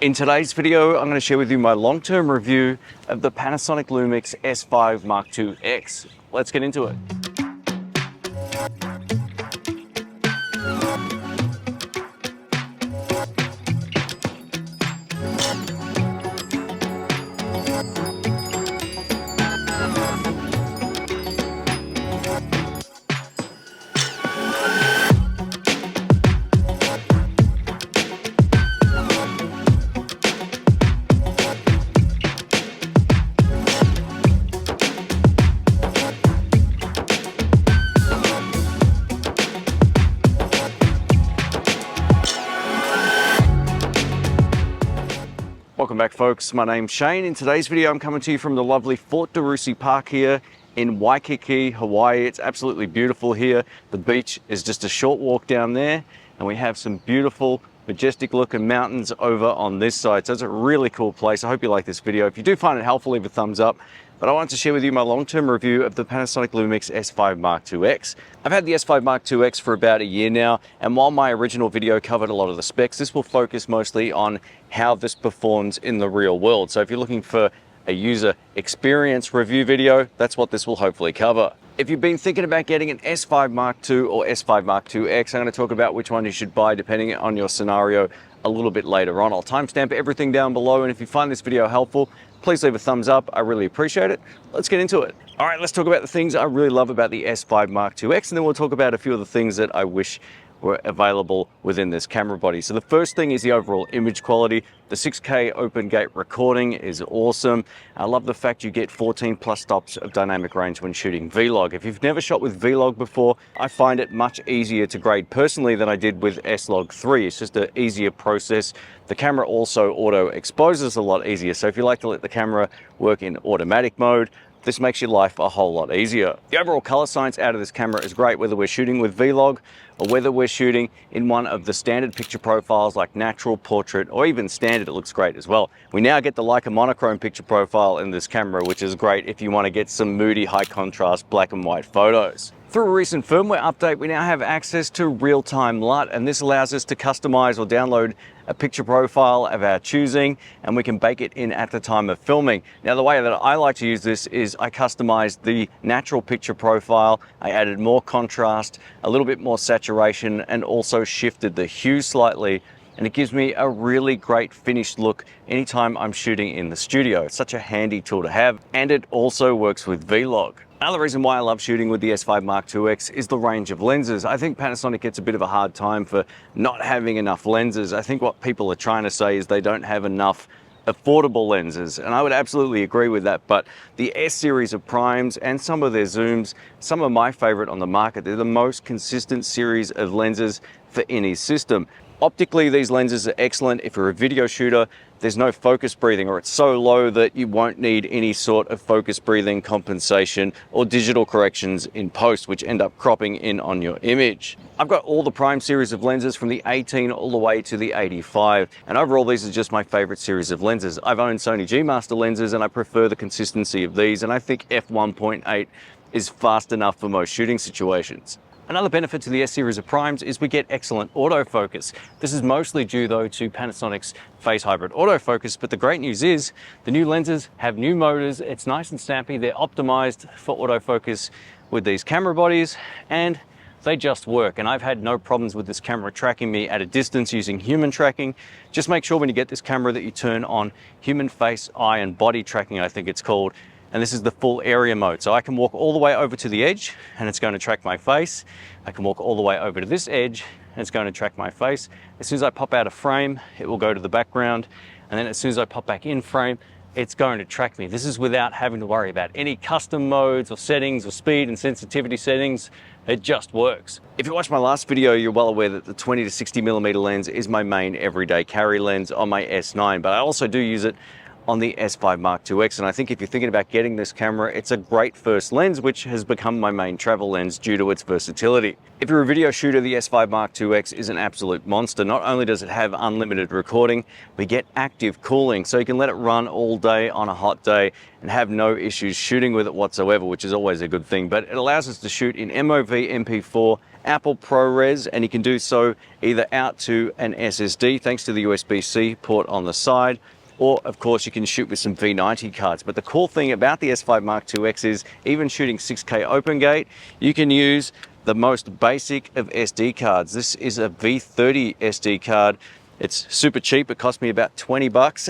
In today's video, I'm going to share with you my long-term review of the Panasonic LUMIX S5IIX. Let's get into it. Welcome back, folks. My name's Shane. In today's video, I'm coming to you from the lovely Fort DeRussy Park here in Waikiki, Hawaii. It's absolutely beautiful here. The beach is just a short walk down there, and we have some beautiful, majestic looking mountains over on this side. So it's a really cool place. I hope you like this video. If you do find it helpful, leave a thumbs up. But I wanted to share with you my long-term review of the Panasonic LUMIX S5IIX. I've had the S5IIX for about a year now, and while my original video covered a lot of the specs, this will focus mostly on how this performs in the real world. So if you're looking for a user experience review video, that's what this will hopefully cover. If you've been thinking about getting an S5 Mark II or S5 Mark IIX, I'm going to talk about which one you should buy depending on your scenario a little bit later on. I'll timestamp everything down below, and if you find this video helpful, please leave a thumbs up. I really appreciate it. Let's get into it. All right, let's talk about the things I really love about the S5 Mark IIX, and then we'll talk about a few of the things that I wish were available within this camera body. So the first thing is the overall image quality. The 6K open gate recording is awesome. I love the fact you get 14 plus stops of dynamic range when shooting Vlog. If you've never shot with Vlog before, I find it much easier to grade personally than I did with S-Log 3. It's just an easier process. The camera also auto exposes a lot easier. So if you like to let the camera work in automatic mode, this makes your life a whole lot easier. The overall color science out of this camera is great, whether we're shooting with Vlog or whether we're shooting in one of the standard picture profiles like natural, portrait, or even standard. It looks great as well. We now get the Leica monochrome picture profile in this camera, which is great if you want to get some moody, high contrast black and white photos. Through a recent firmware update, we now have access to real-time LUT, and this allows us to customize or download a picture profile of our choosing, and we can bake it in at the time of filming. Now, the way that I like to use this is I customized the natural picture profile. I added more contrast, a little bit more saturation, and also shifted the hue slightly. And it gives me a really great finished look anytime I'm shooting in the studio. It's such a handy tool to have, and it also works with Vlog. Another reason why I love shooting with the S5 Mark IIX is the range of lenses. I think Panasonic gets a bit of a hard time for not having enough lenses. I think what people are trying to say is they don't have enough affordable lenses, and I would absolutely agree with that. But the S series of primes and some of their zooms, some of my favorite on the market, they're the most consistent series of lenses for any system. Optically, these lenses are excellent. If you're a video shooter, there's no focus breathing, or it's so low that you won't need any sort of focus breathing compensation or digital corrections in post, which end up cropping in on your image. I've got all the prime series of lenses from the 18 all the way to the 85, and overall these are just my favorite series of lenses. I've owned Sony G Master lenses, and I prefer the consistency of these, and I think f1.8 is fast enough for most shooting situations. Another benefit to the S series of primes is we get excellent autofocus. This is mostly due though to Panasonic's phase hybrid autofocus, but the great news is the new lenses have new motors. It's nice and snappy. They're optimized for autofocus with these camera bodies, and they just work. And I've had no problems with this camera tracking me at a distance using human tracking. Just make sure when you get this camera that you turn on human face, eye, and body tracking, I think it's called. And this is the full area mode. So I can walk all the way over to the edge and it's going to track my face. I can walk all the way over to this edge and it's going to track my face. As soon as I pop out of frame, it will go to the background. And then as soon as I pop back in frame, it's going to track me. This is without having to worry about any custom modes or settings or speed and sensitivity settings. It just works. If you watched my last video, you're well aware that the 20 to 60mm lens is my main everyday carry lens on my S9, but I also do use it on the S5 Mark IIX. And I think if you're thinking about getting this camera, it's a great first lens, which has become my main travel lens due to its versatility. If you're a video shooter, the S5 Mark IIX is an absolute monster. Not only does it have unlimited recording, we get active cooling, so you can let it run all day on a hot day and have no issues shooting with it whatsoever, which is always a good thing. But it allows us to shoot in MOV, MP4, Apple ProRes, and you can do so either out to an SSD thanks to the USB-C port on the side, or of course you can shoot with some V90 cards. But the cool thing about the S5 Mark IIX is even shooting 6K open gate, you can use the most basic of SD cards. This is a V30 SD card. It's super cheap, it cost me about 20 bucks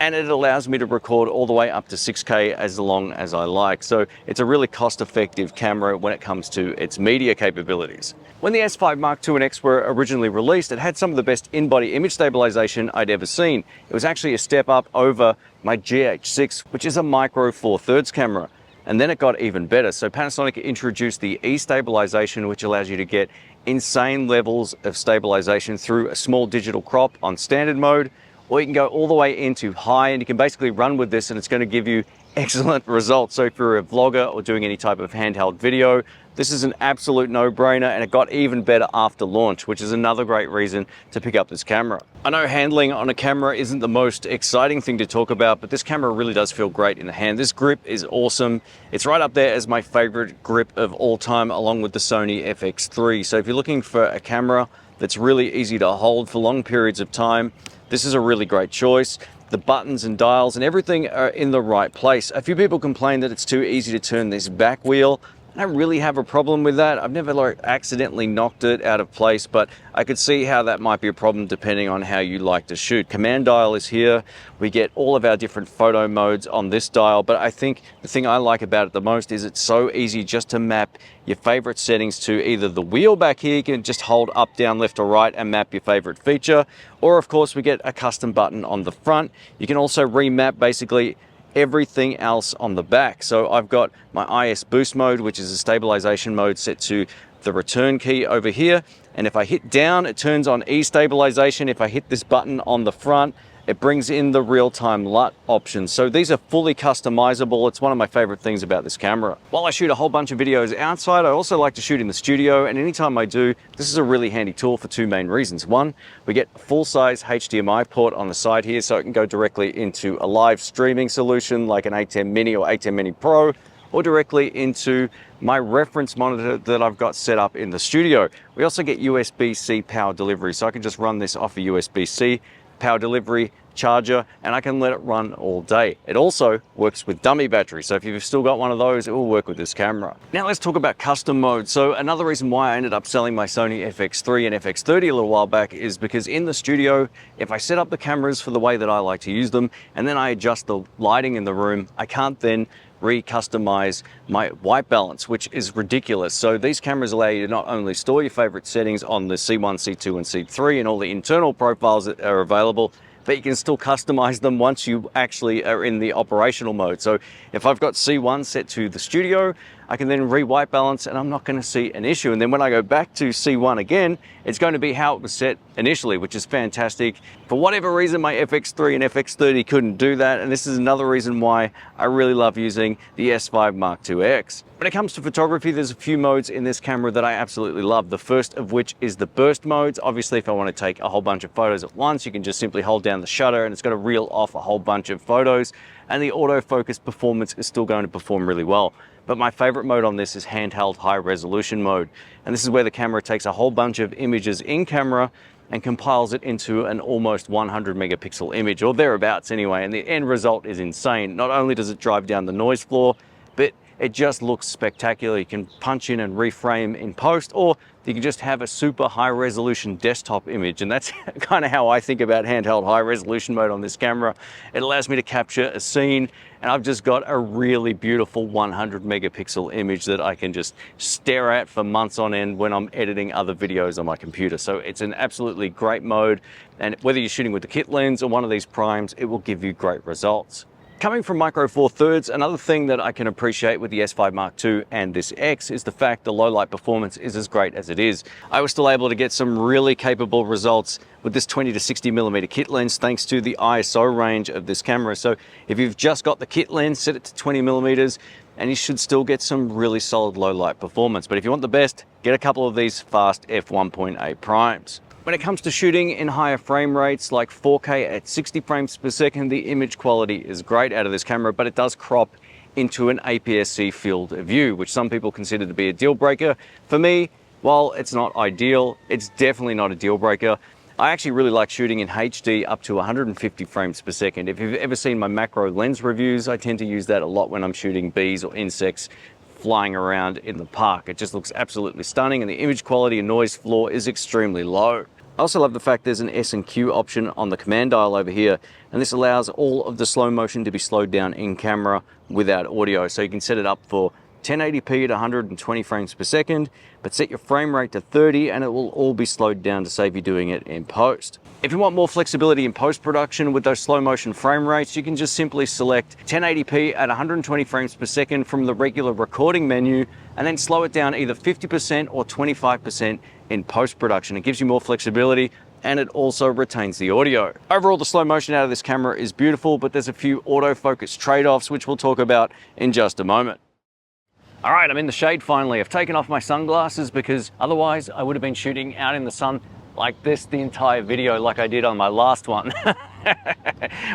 and it allows me to record all the way up to 6K as long as I like. So it's a really cost-effective camera when it comes to its media capabilities. When the S5 Mark II and X were originally released, it had some of the best in-body image stabilization I'd ever seen. It was actually a step up over my GH6, which is a micro 4/3 camera. And then it got even better. So Panasonic introduced the E-stabilization, which allows you to get insane levels of stabilization through a small digital crop on standard mode, or you can go all the way into high and you can basically run with this and it's going to give you excellent results. So if you're a vlogger or doing any type of handheld video, this is an absolute no-brainer, and it got even better after launch, which is another great reason to pick up this camera. I know handling on a camera isn't the most exciting thing to talk about, but this camera really does feel great in the hand. This grip is awesome. It's right up there as my favorite grip of all time, along with the Sony FX3. So if you're looking for a camera that's really easy to hold for long periods of time, this is a really great choice. The buttons and dials and everything are in the right place. A few people complain that it's too easy to turn this back wheel. I don't really have a problem with that. I've never accidentally knocked it out of place, but I could see how that might be a problem depending on how you like to shoot. Command dial is here. We get all of our different photo modes on this dial, but I think the thing I like about it the most is it's so easy just to map your favorite settings to either the wheel back here. You can just hold up, down, left or right and map your favorite feature. Or of course we get a custom button on the front. You can also remap basically everything else on the back. So I've got my IS boost mode, which is a stabilization mode set to the return key over here. And if I hit down, it turns on E stabilization. If I hit this button on the front, it brings in the real-time LUT options. So these are fully customizable. It's one of my favorite things about this camera. While I shoot a whole bunch of videos outside, I also like to shoot in the studio, and anytime I do, this is a really handy tool for two main reasons. One, we get a full-size HDMI port on the side here, so it can go directly into a live streaming solution like an A10 Mini or A10 Mini Pro, or directly into my reference monitor that I've got set up in the studio. We also get USB-C power delivery, so I can just run this off a USB-C power delivery charger and I can let it run all day. It also works with dummy batteries, so if you've still got one of those, it will work with this camera. Now let's talk about custom mode. So another reason why I ended up selling my Sony FX3 and FX30 a little while back is because in the studio, if I set up the cameras for the way that I like to use them and then I adjust the lighting in the room, I can't then re-customize my white balance, which is ridiculous. So these cameras allow you to not only store your favorite settings on the C1, C2 and C3 and all the internal profiles that are available, but you can still customize them once you actually are in the operational mode. So if I've got C1 set to the studio, I can then re-white balance and I'm not going to see an issue. And then when I go back to C1 again, it's going to be how it was set initially, which is fantastic. For whatever reason, my FX3 and FX30 couldn't do that. And this is another reason why I really love using the S5 Mark IIX. When it comes to photography, there's a few modes in this camera that I absolutely love. The first of which is the burst modes. Obviously, if I want to take a whole bunch of photos at once, you can just simply hold down the shutter and it's going to reel off a whole bunch of photos. And the autofocus performance is still going to perform really well. But my favorite mode on this is handheld high resolution mode. And this is where the camera takes a whole bunch of images in camera and compiles it into an almost 100 megapixel image, or thereabouts anyway. And the end result is insane. Not only does it drive down the noise floor, but it just looks spectacular. You can punch in and reframe in post, or you can just have a super high resolution desktop image. And that's kind of how I think about handheld high resolution mode on this camera. It allows me to capture a scene and I've just got a really beautiful 100 megapixel image that I can just stare at for months on end when I'm editing other videos on my computer. So it's an absolutely great mode. And whether you're shooting with the kit lens or one of these primes, it will give you great results. Coming from Micro Four Thirds, another thing that I can appreciate with the S5 Mark II and this X is the fact the low light performance is as great as it is. I was still able to get some really capable results with this 20 to 60 millimeter kit lens thanks to the ISO range of this camera. So if you've just got the kit lens, set it to 20 millimeters, and you should still get some really solid low light performance. But if you want the best, get a couple of these fast f1.8 primes. When it comes to shooting in higher frame rates like 4K at 60 frames per second, the image quality is great out of this camera, but it does crop into an APS-C field of view, which some people consider to be a deal breaker. For me, while it's not ideal, it's definitely not a deal breaker. I actually really like shooting in HD up to 150 frames per second. If you've ever seen my macro lens reviews, I tend to use that a lot when I'm shooting bees or insects flying around in the park. It just looks absolutely stunning, and the image quality and noise floor is extremely low. I also love the fact there's an S&Q option on the command dial over here, and this allows all of the slow motion to be slowed down in camera without audio. So you can set it up for 1080p at 120 frames per second, but set your frame rate to 30 and it will all be slowed down to save you doing it in post. If you want more flexibility in post-production with those slow motion frame rates, you can just simply select 1080p at 120 frames per second from the regular recording menu and then slow it down either 50% or 25% in post-production. It gives you more flexibility and it also retains the audio. Overall, the slow motion out of this camera is beautiful, but there's a few autofocus trade-offs which we'll talk about in just a moment. All right, I'm in the shade finally. I've taken off my sunglasses because otherwise I would have been shooting out in the sun like this the entire video like I did on my last one,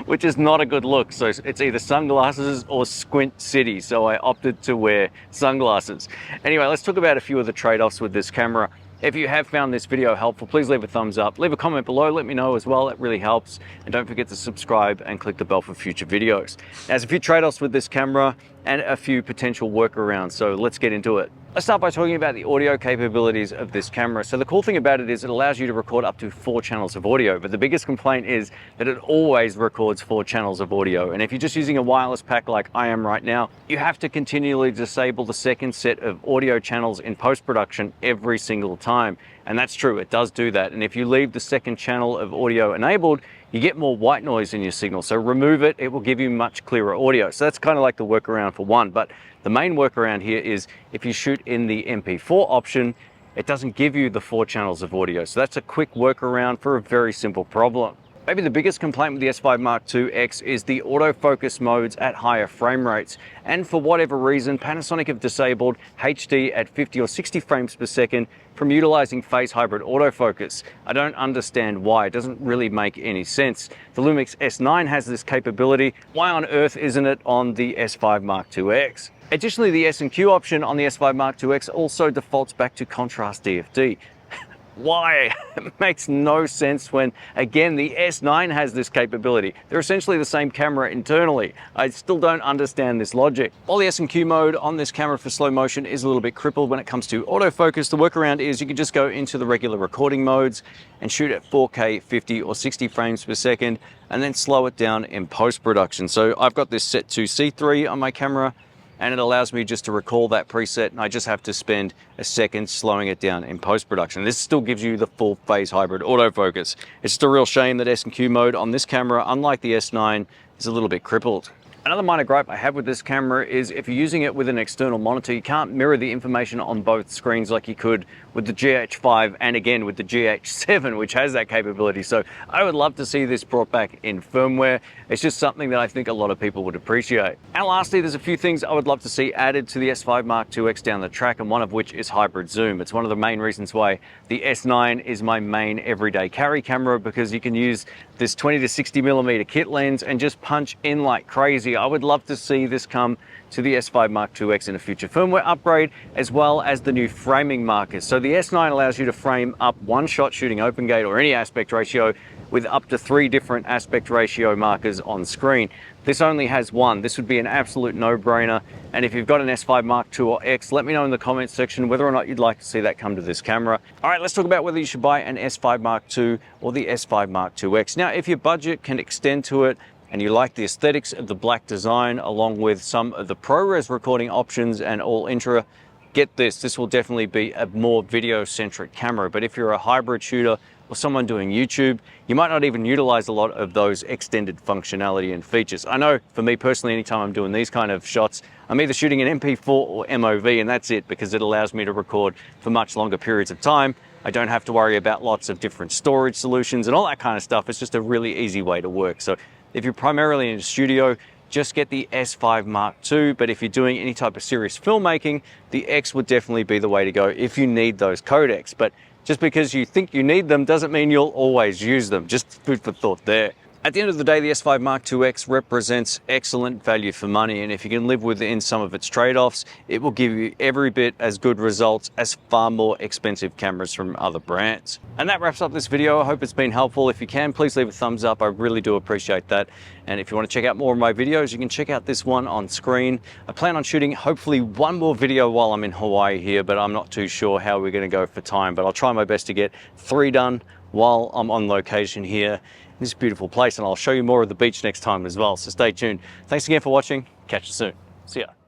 which is not a good look. So it's either sunglasses or squint city. So I opted to wear sunglasses. Anyway, let's talk about a few of the trade-offs with this camera. If you have found this video helpful, please leave a thumbs up, leave a comment below, let me know as well, it really helps. And don't forget to subscribe and click the bell for future videos. There's a few trade-offs with this camera and a few potential workarounds, so let's get into it. Let's start by talking about the audio capabilities of this camera. So the cool thing about it is it allows you to record up to 4 channels of audio, but the biggest complaint is that it always records 4 channels of audio. And if you're just using a wireless pack like I am right now, you have to continually disable the second set of audio channels in post-production every single time. And that's true, it does do that. And if you leave the second channel of audio enabled, you get more white noise in your signal. So remove it, it will give you much clearer audio. So that's kind of like the workaround for one. But the main workaround here is if you shoot in the MP4 option, it doesn't give you the 4 channels of audio. So that's a quick workaround for a very simple problem. Maybe the biggest complaint with the S5 Mark II X is the autofocus modes at higher frame rates. And for whatever reason, Panasonic have disabled HD at 50 or 60 frames per second from utilizing phase hybrid autofocus. I don't understand why. It doesn't really make any sense. The LUMIX S9 has this capability. Why on earth isn't it on the S5 Mark II X? Additionally, the S&Q option on the S5 Mark II X also defaults back to contrast DFD. Why? It makes no sense when, again, the S9 has this capability. They're essentially the same camera internally. I still don't understand this logic. While the S&Q mode on this camera for slow motion is a little bit crippled when it comes to autofocus, the workaround is you can just go into the regular recording modes and shoot at 4K, 50 or 60 frames per second, and then slow it down in post-production. So I've got this set to C3 on my camera, and it allows me just to recall that preset, and I just have to spend a second slowing it down in post-production. This still gives you the full phase hybrid autofocus. It's just a real shame that S&Q mode on this camera, unlike the S9, is a little bit crippled. Another minor gripe I have with this camera is if you're using it with an external monitor, you can't mirror the information on both screens like you could with the GH5 and again with the GH7, which has that capability. So I would love to see this brought back in firmware. It's just something that I think a lot of people would appreciate. And lastly, there's a few things I would love to see added to the S5 Mark II X down the track, and one of which is hybrid zoom. It's one of the main reasons why the S9 is my main everyday carry camera, because you can use this 20 to 60 millimeter kit lens and just punch in like crazy. I would love to see this come to the S5 Mark II X in a future firmware upgrade, as well as the new framing markers. So the S9 allows you to frame up one shot shooting open gate or any aspect ratio with up to 3 different aspect ratio markers on screen. This only has 1. This would be an absolute no-brainer. And if you've got an S5 Mark II or X, let me know in the comments section whether or not you'd like to see that come to this camera. All right, let's talk about whether you should buy an S5 Mark II or the S5 Mark II X. Now, if your budget can extend to it, and you like the aesthetics of the black design along with some of the ProRes recording options and all intra, get this. This will definitely be a more video-centric camera. But if you're a hybrid shooter or someone doing YouTube, you might not even utilize a lot of those extended functionality and features. I know for me personally, anytime I'm doing these kind of shots, I'm either shooting an MP4 or MOV, and that's it, because it allows me to record for much longer periods of time. I don't have to worry about lots of different storage solutions and all that kind of stuff. It's just a really easy way to work. So if you're primarily in a studio, just get the S5 Mark II, but if you're doing any type of serious filmmaking, the X would definitely be the way to go if you need those codecs. But just because you think you need them doesn't mean you'll always use them. Just food for thought there. At the end of the day, the S5 Mark IIX represents excellent value for money, and if you can live within some of its trade-offs, it will give you every bit as good results as far more expensive cameras from other brands. And that wraps up this video. I hope it's been helpful. If you can, please leave a thumbs up. I really do appreciate that. And if you want to check out more of my videos, you can check out this one on screen. I plan on shooting hopefully one more video while I'm in Hawaii here, but I'm not too sure how we're going to go for time, but I'll try my best to get 3 done while I'm on location here in this beautiful place, and I'll show you more of the beach next time as well, so stay tuned. Thanks again for watching. Catch you soon. See ya.